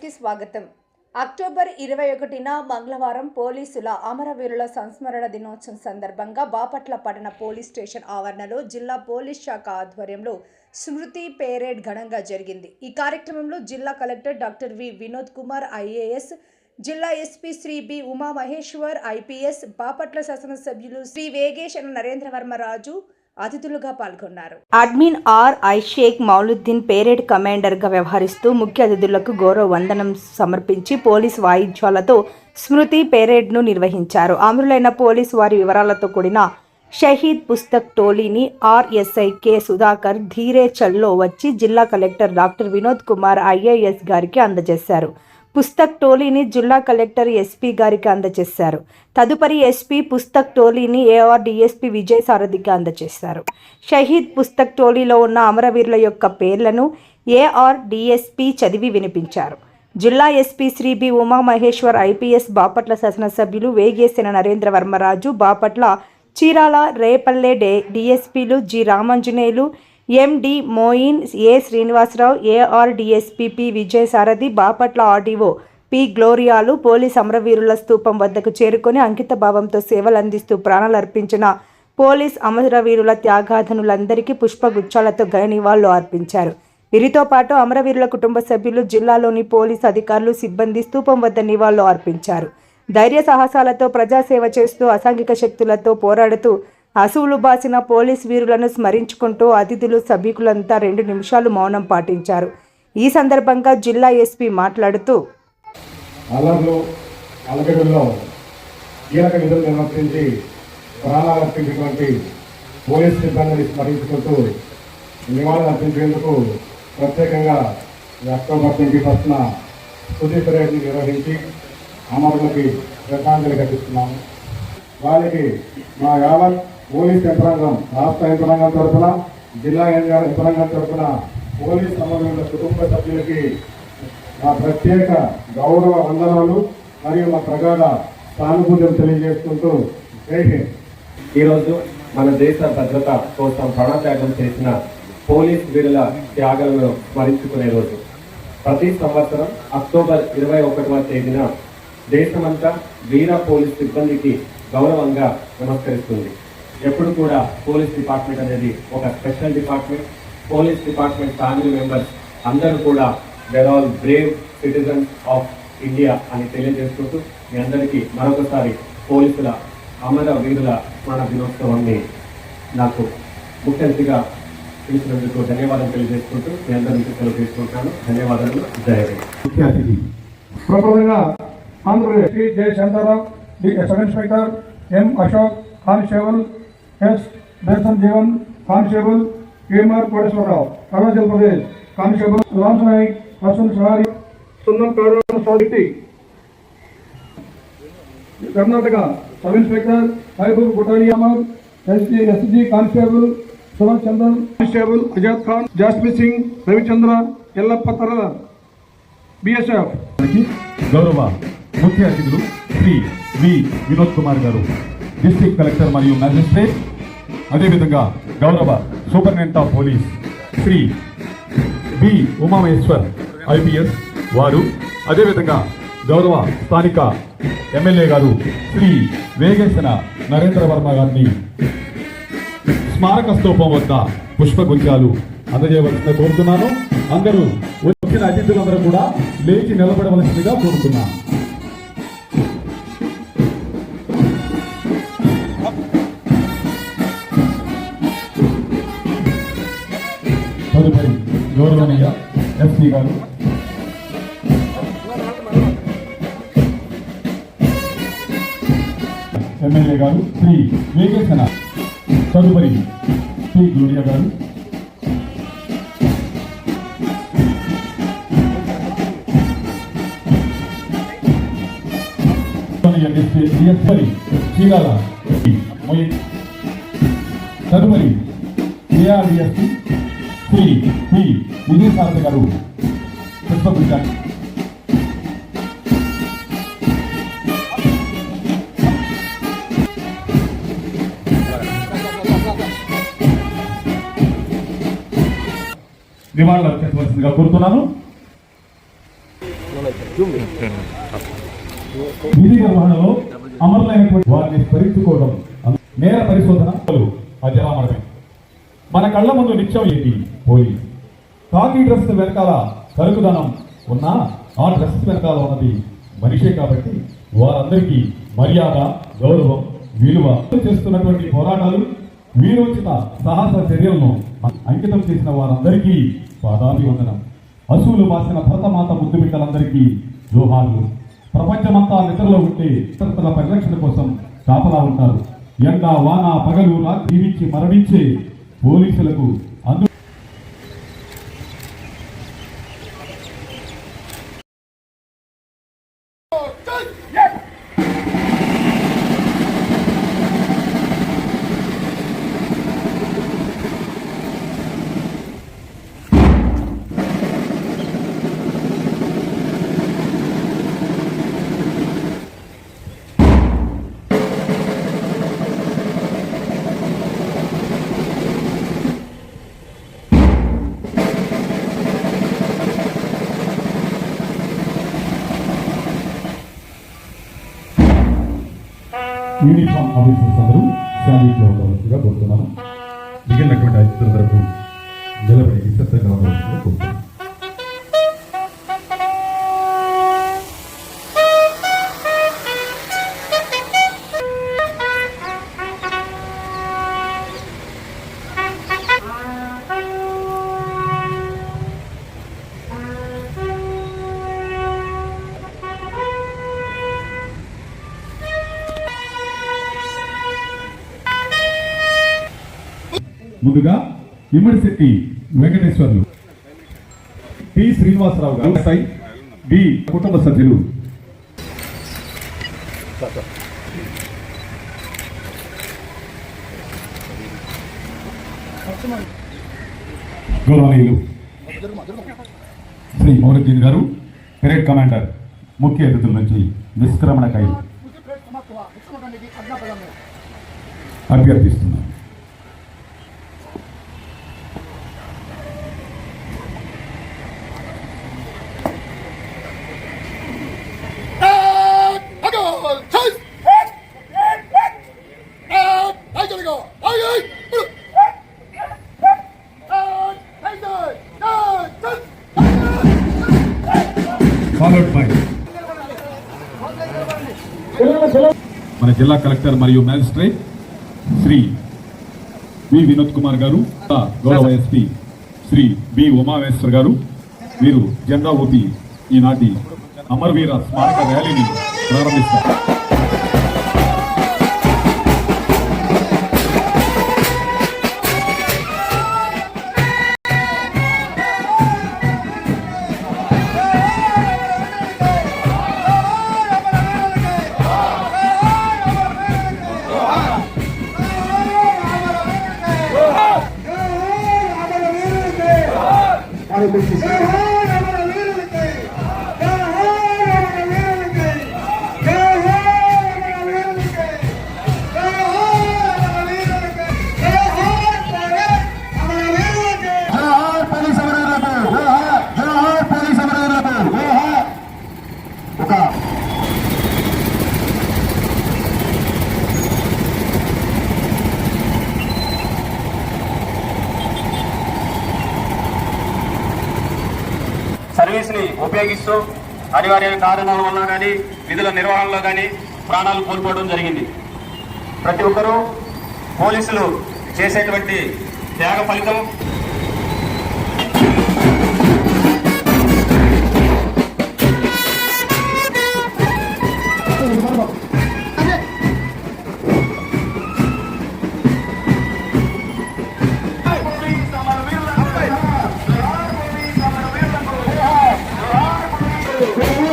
కి స్వాగతం. అక్టోబర్ 21న మంగళవారం పోలీసుల అమరవీరుల సంస్మరణ దినోత్సవం సందర్భంగా బాపట్ల పట్టణ పోలీస్ స్టేషన్ ఆవరణలో జిల్లా పోలీస్ శాఖ ఆధ్వర్యంలో స్మృతి పేరేడ్ ఘనంగా జరిగింది. ఈ కార్యక్రమంలో జిల్లా collector doctor V Vinod Kumar IAS, జిల్లా SP Shri B Uma Maheshwar IPS, Bapatla శాసనసభ్యులు శ్రీ వేగేష్ నరేంద్రవర్మరాజు అతిథులుగా పాల్గొన్నారు. Admin I Sheikh Mouluddin parade కమాండర్గా వ్యవహరిస్తూ ముఖ్య అతిథులకు గౌరవ వందనం సమర్పించి పోలీస్ వాయిద్యాలతో స్మృతి పేరేడ్ను నిర్వహించారు. అమరులైన పోలీస్ వారి వివరాలతో కూడిన షహీద్ పుస్తక్ టోలీని ఆర్ఎస్ఐ కె సుధాకర్ ధీరే చల్లో వచ్చి జిల్లా collector doctor Vinod Kumar IAS గారికి అందజేశారు. పుస్తక్ టోలీని జిల్లా కలెక్టర్ ఎస్పీ గారికి అందజేశారు. తదుపరి SP Pustak టోలీని AR DSP Vijay సారథికి అందజేశారు. షహీద్ పుస్తక్ టోలీలో ఉన్న అమరవీరుల యొక్క పేర్లను ఏఆర్ డిఎస్పీ చదివి వినిపించారు. జిల్లా SP Shri B Uma Maheshwar IPS, Bapatla శాసనసభ్యులు వేగేసిన నరేంద్రవర్మరాజు, బాపట్ల, చీరాల, రేపల్లె డిఎస్పీలు G Ramanjaneyulu, MD Moin, A Srinivasarao, AR DSP P Vijay Sarathi, Bapatla RDO P గ్లోరియాలు పోలీస్ అమరవీరుల స్తూపం వద్దకు చేరుకొని అంకిత భావంతో సేవలు అందిస్తూ ప్రాణాలు అర్పించిన పోలీస్ అమరవీరుల త్యాగాధనులందరికీ పుష్పగుచ్చాలతో ఘన నివాళులు అర్పించారు. వీరితో పాటు అమరవీరుల కుటుంబ సభ్యులు, జిల్లాలోని పోలీస్ అధికారులు, సిబ్బంది స్తూపం వద్ద నివాళులు అర్పించారు. ధైర్య సాహసాలతో ప్రజాసేవ చేస్తూ అసాంఘిక శక్తులతో పోరాడుతూ అసువులు బాసిన పోలీస్ వీరులను స్మరించుకుంటూ అతిథులు, సభికులంతా 2 నిమిషాలు మౌనం పాటించారు. ఈ సందర్భంగా జిల్లా ఎస్పీ మాట్లాడుతూ కీలక విధులు నిర్వర్తించి ప్రాణాలు అర్పించినటువంటి పోలీస్ సిబ్బందిని స్మరించుకుంటూ నివాళులు అర్పించేందుకు ప్రత్యేకంగా అక్టోబర్ 21న స్మృతి పరేడ్ని నిర్వహించి అమరులకి శ్రద్ధాంజలి ఘటిస్తున్నాము. వారికి మా యావత్ పోలీస్ యంత్రాంగం, రాష్ట్ర యంత్రాంగం తరఫున, జిల్లా యంత్రాంగం తరఫున పోలీస్ అమరుల కుటుంబ సభ్యులకి మా ప్రత్యేక గౌరవ వందనాలు మరియు మా ప్రగాఢ సానుభూతిని తెలియజేసుకుంటూ జై హింద్. ఈరోజు మన దేశ భద్రత కోసం ప్రాణత్యాగం చేసిన పోలీస్ వీరుల త్యాగాలను స్మరించుకునే రోజు. ప్రతి సంవత్సరం అక్టోబర్ 21వ తేదీన దేశమంతా వీర పోలీస్ సిబ్బందికి గౌరవంగా నమస్కరిస్తుంది. ఎప్పుడు కూడా పోలీస్ డిపార్ట్మెంట్ అనేది ఒక special department. Police department family members అందరూ కూడా they're all brave citizens of India అని తెలియజేసుకుంటూ మీ అందరికీ మరొకసారి పోలీసుల అమర వీరుల స్మరణ దినోత్సవాన్ని నాకు ముఖ్య అతిథిగా పిలిచినందుకు ధన్యవాదాలు తెలియజేసుకుంటూ మీ అందరికీ సెలవు తీసుకుంటాను. ధన్యవాదాలు. జై హింద్. ముఖ్య అతిథి ప్రప్రథమంగా Andhra Pradesh Shri J Shantaram, sub inspector M Ashok, constable S Darshan Jeevan, constable KMR Koteswararao, Arunachal Pradesh constable Ram Nayak, Hasan Sahari, Sundar Karuna Sahiti, Karnataka sub inspector Mehboob Gutali Ahmed, SG constable Subhash Chandran, constable Azad Khan, Jasmit Singh, Ravichandra, Yellappa Taralar, BSF. గౌరవ ముఖ్య అతిథులు శ్రీ వి వినోద్ కుమార్ గారు, డిస్ట్రిక్ట్ కలెక్టర్ మరియు మ్యాజిస్ట్రేట్, అదేవిధంగా గౌరవ superintendent of police Shri B Umamaheshwar IPS వారు, అదేవిధంగా గౌరవ స్థానిక ఎమ్మెల్యే గారు శ్రీ వేగేసిన నరేంద్రవర్మ గారిని స్మారక స్తూపం వద్ద పుష్పగుచ్చాలు అందజేయవలసిందిగా కోరుతున్నాను. అందరూ వచ్చిన అతిథులందరూ కూడా లేచి నిలబడవలసిందిగా కోరుతున్నాను. తదుపరి గౌరవనీయ ఎస్పీ గారు, ఎమ్మెల్యే గారు శ్రీ వేగేసిన, తదుపరి పి గ్లోరియా గారు, చీరాల తదుపరి ఏఆర్డిఎస్పీ శ్రీ పి విజయ్ సారథి గారు పుష్పగుచ్చారు. నివాళులు అర్పించవలసిందిగా కోరుతున్నాను. విధి నిర్వహణలో అమరులైనటువంటి వారిని స్మరించుకోవడం నేర పరిశోధన అజరామరమే. మన కళ్ళ ముందు నిత్యం ఏంటి? పోలీస్. కాకి డ్రెస్ వెనకాల కరుకుదనం ఉన్నా ఆ డ్రెస్ వెనకాల ఉన్నది మనిషే కాబట్టి వారందరికీ మర్యాద, గౌరవం, విలువ చేస్తున్నటువంటి పోరాటాలు, వీరోచిత సాహస చర్యలను అంకితం చేసిన వారందరికీ పాదాభివందనం. అసూలు బాసిన భరతమాత ముద్దు బిడ్డలందరికీ జోహార్లు. ప్రపంచమంతా నిద్రలో ఉంటే ఇతరుల పరిరక్షణ కోసం కాపలా ఉంటారు. ఎండ, వాన, పగలు, రాత్రి జీవించి మరణించే పోలీసులకు యూనిఫామ్ ఆఫీసర్స్ అందరూ శాంతిలో ఉండవలసిందిగా కోరుతున్నాను. మిగిలినటువంటి అతిథుల వరకు నిలబడి నిశ్శబ్దంగా ఉండవలసిందిగా కోరుతున్నాను. ముందుగా ఇమ్మడిశెట్టి వెంకటేశ్వర్లు, టి శ్రీనివాసరావు గారు, బి కుటుంబ సభ్యులు, గౌరవనీయులు శ్రీ మౌరద్దీన్ గారు, పెరేడ్ కమాండర్, ముఖ్య అతిథుల నుంచి నిష్క్రమణకై అభ్యర్థిస్తున్నారు. మన జిల్లా కలెక్టర్ మరియు మ్యాజిస్ట్రేట్ శ్రీ వి వినోద్ కుమార్ గారు, గౌరవ ఎస్పీ శ్రీ బి ఉమామేశ్వర్ గారు, వీరు జెండా ఊపి ఈనాటి అమరవీర స్మారక ర్యాలీని ప్రారంభిస్తారు. సర్వీస్ ని ఉపయోగిస్తూ అనివార్య కారణాల వల్ల కానీ విధుల నిర్వహణలో కానీ ప్రాణాలు కోల్పోవడం జరిగింది. ప్రతి ఒక్కరూ పోలీసులు చేసేటువంటి త్యాగ ఫలితం Yeah.